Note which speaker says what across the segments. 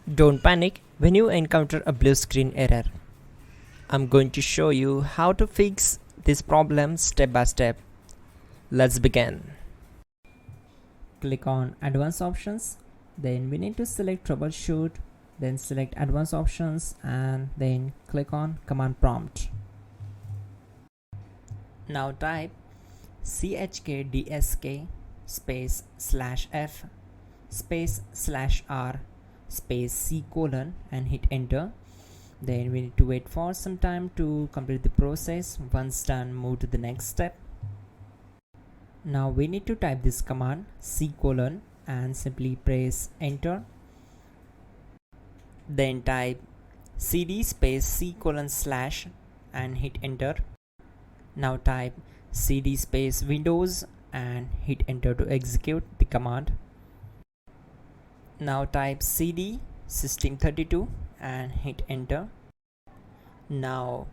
Speaker 1: Don't panic when you encounter a blue screen error. I'm going to show you how to fix this problem step by step. Let's begin. Click on Advanced Options. Then we need to select Troubleshoot. Then select Advanced Options and then click on Command Prompt. Now type chkdsk space /f space /r space c colon and hit enter. Then we need to wait for some time to complete the process. Once done, move to the next step. Now we need to type this command c colon and simply press enter. Then type cd space c colon / and hit enter. Now type cd space windows and hit enter to execute the command. Now type cd system32 and hit enter. Now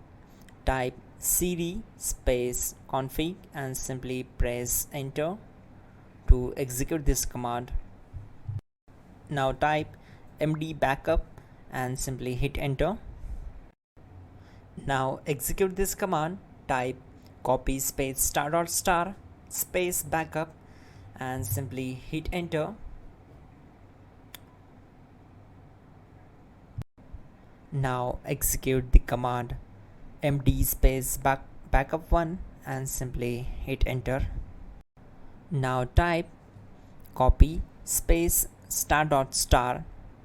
Speaker 1: type cd space config and simply press enter to execute this command. Now type md backup and simply hit enter. Now execute this command. Type copy space ** space backup and simply hit enter. Now execute the command md space backup1 and simply hit enter. Now type copy space **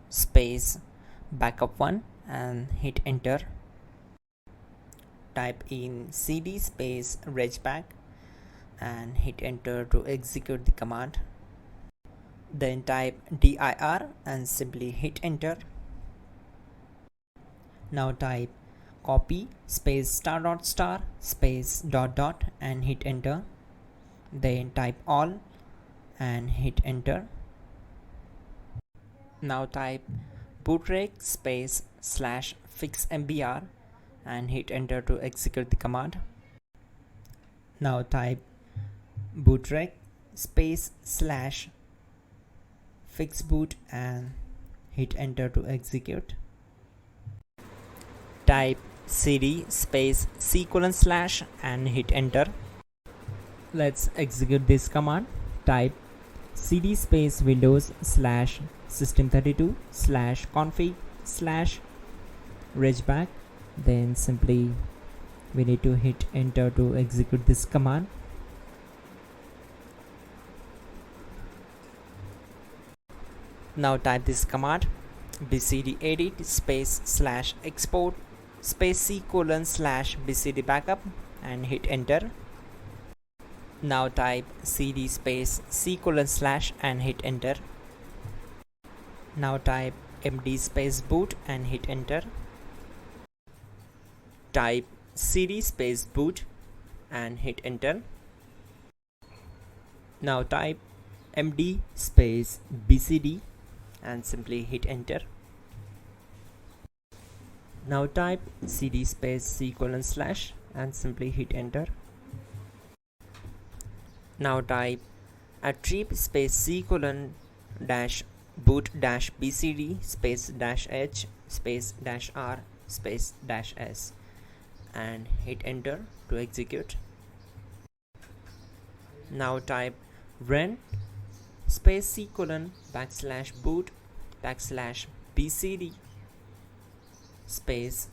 Speaker 1: space backup1 and hit enter. Type in cd space regback and hit enter to execute the command. Then type dir and simply hit enter. Now type copy space ** space ... and hit enter. Then type all and hit enter. Now type bootrec space /fixmbr and hit enter to execute the command. Now type bootrec space /fixboot and hit enter to execute. Type cd space c colon / and hit enter. Let's execute this command. Type cd space windows /system32 /config /regback. Then simply we need to hit enter to execute this command. Now type this command bcd edit space /export space c colon /bcd backup and hit enter. Now type cd space c colon / and hit enter. Now type md space boot and hit enter. Type cd space boot and hit enter. Now type md space bcd and simply hit enter. Now type cd space c colon / and simply hit enter. Now type attrib space c colon -boot -bcd space -h space -r space -s and hit enter to execute. Now type run space c colon /boot /bcd space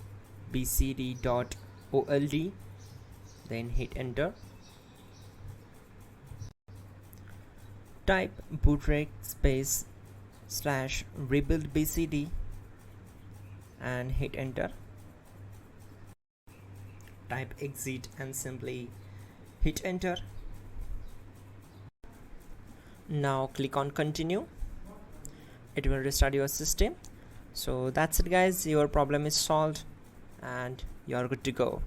Speaker 1: bcd.old then hit enter. Type bootrec space /rebuild bcd and hit enter. Type exit and simply hit enter. Now click on continue. It will restart your system. So that's it guys, your problem is solved and you are good to go.